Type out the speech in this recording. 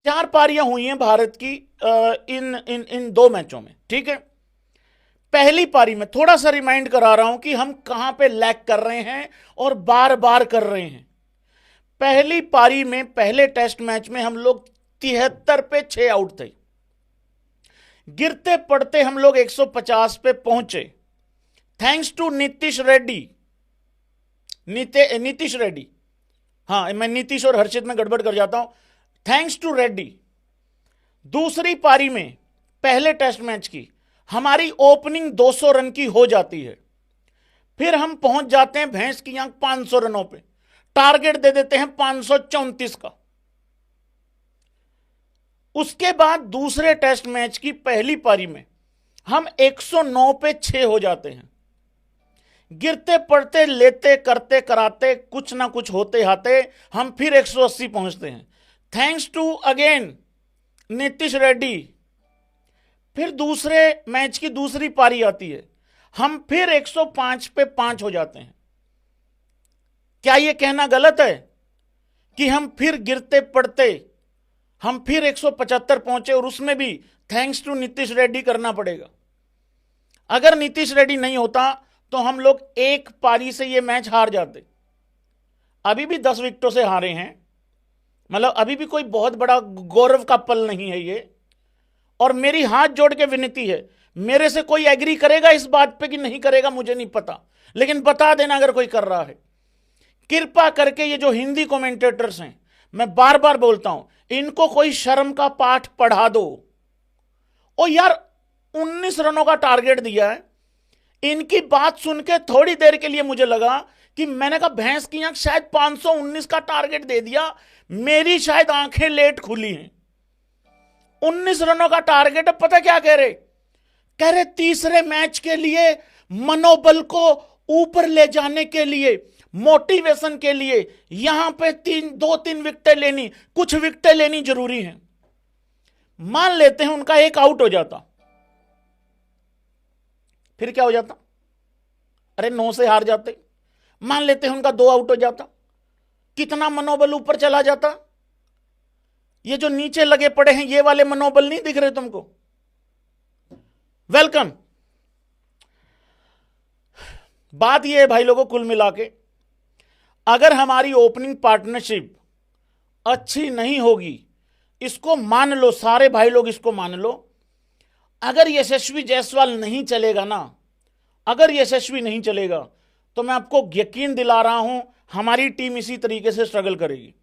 4 पारियां हुई हैं भारत की इन इन इन 2 मैचों में, ठीक है। पहली पारी में थोड़ा सा रिमाइंड करा रहा हूं कि हम कहां पे लैग कर रहे हैं और बार बार कर रहे हैं। पहली पारी में पहले टेस्ट मैच में हम लोग 73 पे 6 आउट थे, गिरते पड़ते हम लोग 150 पे पहुंचे, थैंक्स टू नीतीश रेड्डी। नीतीश रेड्डी, हाँ मैं नीतीश और हर्षित में गड़बड़ कर जाता हूं, थैंक्स टू रेड्डी। दूसरी पारी में पहले टेस्ट मैच की हमारी ओपनिंग 200 रन की हो जाती है, फिर हम पहुंच जाते हैं भैंस की आंख 500 रनों पे, टारगेट दे देते हैं 534 का। उसके बाद दूसरे टेस्ट मैच की पहली पारी में हम 109 पे 6 हो जाते हैं, गिरते पड़ते लेते करते कराते कुछ ना कुछ होते हाते हम फिर 180 पहुंचते हैं, thanks to again Nitish Reddy. फिर दूसरे मैच की दूसरी पारी आती है, हम फिर 105 पे 5 हो जाते हैं। क्या यह कहना गलत है कि हम फिर गिरते पड़ते हम फिर 175 पहुंचे और उसमें भी थैंक्स टू नीतीश रेड्डी करना पड़ेगा। अगर नीतीश रेड्डी नहीं होता तो हम लोग एक पारी से यह मैच हार जाते। अभी भी 10 विकेटों से हारे हैं, मतलब अभी भी कोई बहुत बड़ा गौरव का पल नहीं है ये। और मेरी हाथ जोड़ के विनती है, मेरे से कोई एग्री करेगा इस बात पे कि नहीं करेगा मुझे नहीं पता, लेकिन बता देना अगर कोई कर रहा है। कृपा करके ये जो हिंदी कमेंटेटर्स हैं, मैं बार बार बोलता हूं, इनको कोई शर्म का पाठ पढ़ा दो। ओ यार 19 रनों का टारगेट दिया है, इनकी बात सुन के थोड़ी देर के लिए मुझे लगा कि मैंने कहा भैंस की आंख शायद 519 का टारगेट दे दिया, मेरी शायद आंखें लेट खुली हैं। 19 रनों का टारगेट है, पता क्या कह रहे तीसरे मैच के लिए मनोबल को ऊपर ले जाने के लिए, मोटिवेशन के लिए यहां पे 2-3 विकेटें लेनी, कुछ विकेटें लेनी जरूरी है। मान लेते हैं उनका एक आउट हो जाता, फिर क्या हो जाता? अरे 9 से हार जाते। मान लेते हैं उनका 2 आउट हो जाता, कितना मनोबल ऊपर चला जाता। ये जो नीचे लगे पड़े हैं ये वाले मनोबल नहीं दिख रहे तुमको? वेलकम। बात ये है भाई लोगों, कुल मिला के अगर हमारी ओपनिंग पार्टनरशिप अच्छी नहीं होगी, इसको मान लो सारे भाई लोग, इसको मान लो, अगर यशस्वी जायसवाल नहीं चलेगा ना, अगर यशस्वी नहीं चलेगा तो मैं आपको यकीन दिला रहा हूं हमारी टीम इसी तरीके से स्ट्रगल करेगी।